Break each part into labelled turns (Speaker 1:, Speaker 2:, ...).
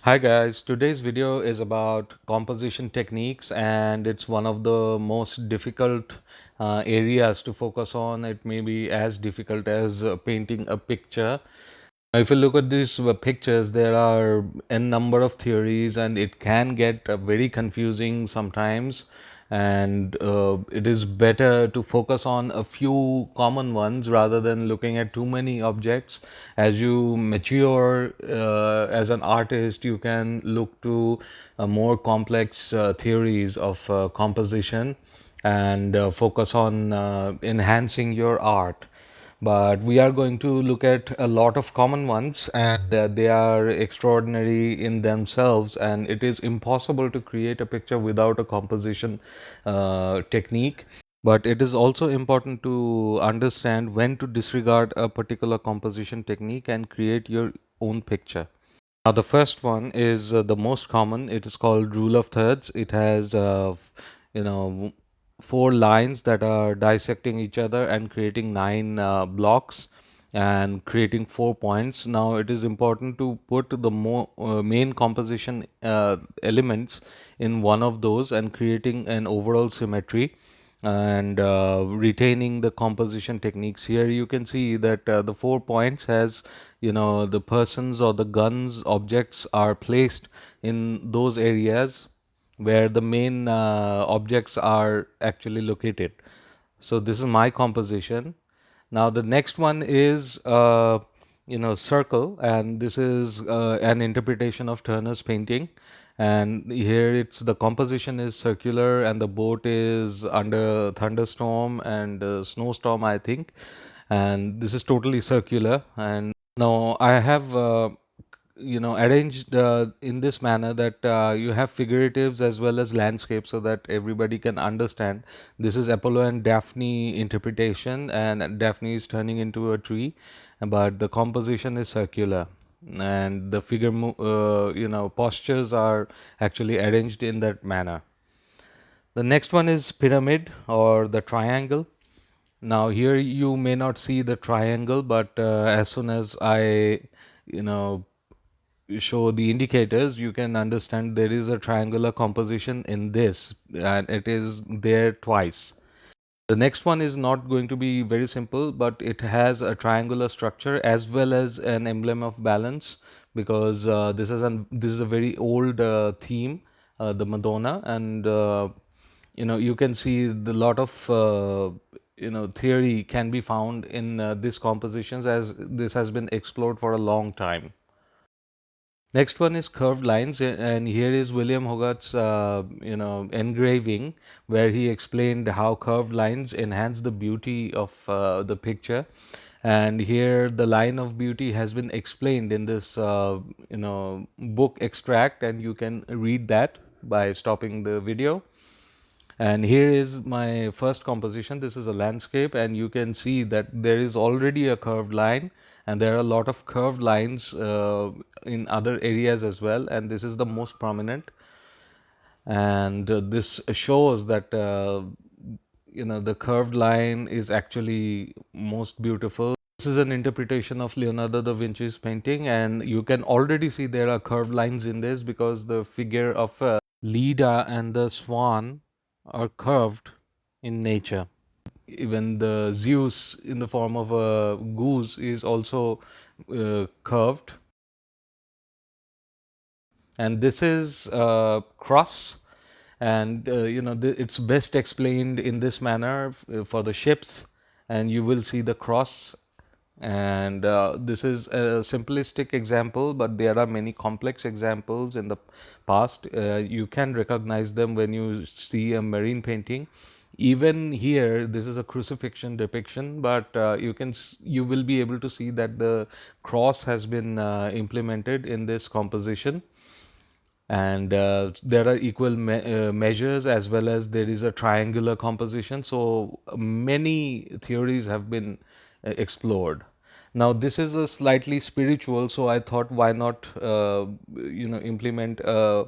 Speaker 1: Hi guys, today's video is about composition techniques and it's one of the most difficult areas to focus on. It may be as difficult as painting a picture. If you look at these pictures, there are n number of theories and it can get very confusing sometimes. And it is better to focus on a few common ones rather than looking at too many objects. As you mature as an artist, you can look to more complex theories of composition and focus on enhancing your art. But we are going to look at a lot of common ones, and they are extraordinary in themselves, and it is impossible to create a picture without a composition technique. But it is also important to understand when to disregard a particular composition technique and create your own picture. Now, the first one is the most common. It is called rule of thirds. It has, you know, four lines that are dissecting each other and creating nine blocks and creating 4 points. Now, it is important to put the main composition elements in one of those and creating an overall symmetry and retaining the composition techniques. Here you can see that the 4 points has, the persons or the guns objects are placed in those areas where the main objects are actually located. So this is my composition. Now the next one is circle, and this is an interpretation of Turner's painting. And here it's the composition is circular, and the boat is under thunderstorm and snowstorm, I think. And this is totally circular. And now I have arranged in this manner that you have figuratives as well as landscapes so that everybody can understand. This is Apollo and Daphne interpretation, and Daphne is turning into a tree, but the composition is circular, and the postures are actually arranged in that manner. The next one is pyramid or the triangle. Now here you may not see the triangle, but as soon as I you know show the indicators, you can understand there is a triangular composition in this, and it is there twice. The next one is not going to be very simple, but it has a triangular structure as well as an emblem of balance, because this is a very old theme, the Madonna, and you can see the lot of theory can be found in these compositions, as this has been explored for a long time. Next one is curved lines, and here is William Hogarth's engraving, where he explained how curved lines enhance the beauty of the picture. And here the line of beauty has been explained in this book extract, and you can read that by stopping the video. And here is my first composition. This is a landscape, and you can see that there is already a curved line, and there are a lot of curved lines in other areas as well, and this is the most prominent. And this shows that the curved line is actually most beautiful. This is an interpretation of Leonardo da Vinci's painting, and you can already see there are curved lines in this because the figure of Leda and the swan are curved in nature. Even the Zeus in the form of a goose is also curved. And this is cross, and it's best explained in this manner for the ships, and you will see the cross. And this is a simplistic example, but there are many complex examples in the past. You can recognize them when you see a marine painting. Even here, this is a crucifixion depiction, but you will be able to see that the cross has been implemented in this composition. And there are equal measures, as well as there is a triangular composition. So many theories have been explored. Now this is a slightly spiritual, so I thought, why not implement a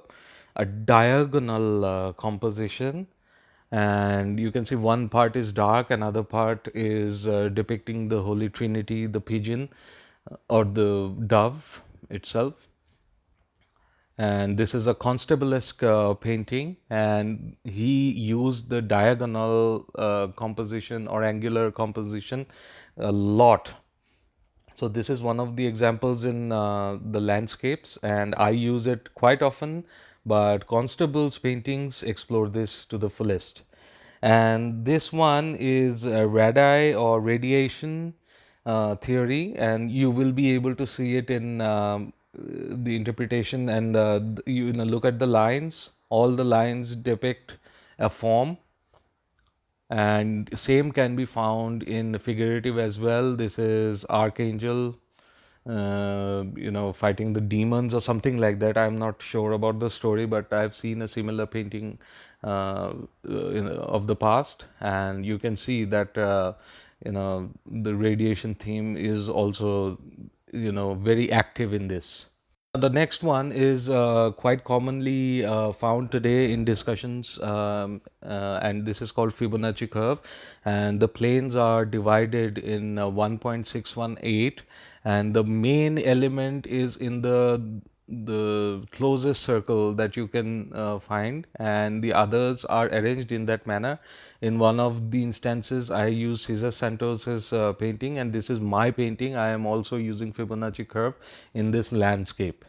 Speaker 1: diagonal composition. And you can see one part is dark, another part is depicting the Holy Trinity, the pigeon or the dove itself. and this is a Constable-esque painting, and he used the diagonal composition or angular composition a lot. So this is one of the examples in the landscapes, and I use it quite often, but Constable's paintings explore this to the fullest. And this one is radii or radiation theory, and you will be able to see it in the interpretation, and you know, look at the lines. All the lines depict a form, and same can be found in figurative as well. This is archangel, you know, fighting the demons or something like that. I'm not sure about the story, but I've seen a similar painting of the past, and you can see that you know, the radiation theme is also, you know, very active in this. The next one is quite commonly found today in discussions, and this is called Fibonacci curve. And the planes are divided in 1.618, and the main element is in the closest circle that you can find, and the others are arranged in that manner. In one of the instances, I use Cesar Santos's painting, and this is my painting. I am also using Fibonacci curve in this landscape.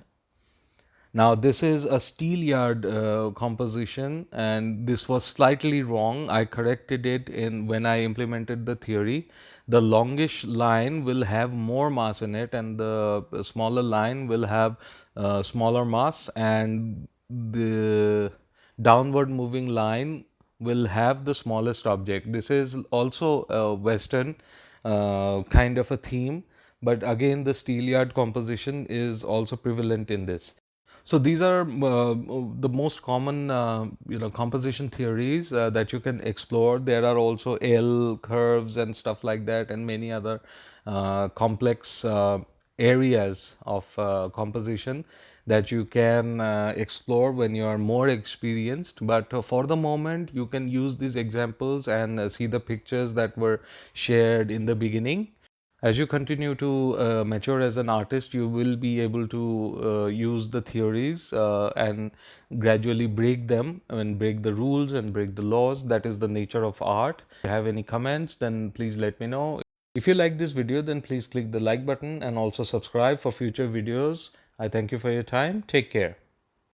Speaker 1: Now, this is a steelyard composition, and this was slightly wrong. I corrected it in when I implemented the theory. The longish line will have more mass in it, and the smaller line will have smaller mass, and the downward moving line will have the smallest object. This is also a Western kind of a theme, but again, the steelyard composition is also prevalent in this. So these are the most common, you know, composition theories that you can explore. There are also L curves and stuff like that, and many other complex areas of composition that you can explore when you are more experienced. But for the moment, you can use these examples and see the pictures that were shared in the beginning. As you continue to mature as an artist, you will be able to use the theories and gradually break them and break the rules and break the laws. That is the nature of art. If you have any comments, then please let me know. If you like this video, then please click the like button and also subscribe for future videos. I thank you for your time. Take care.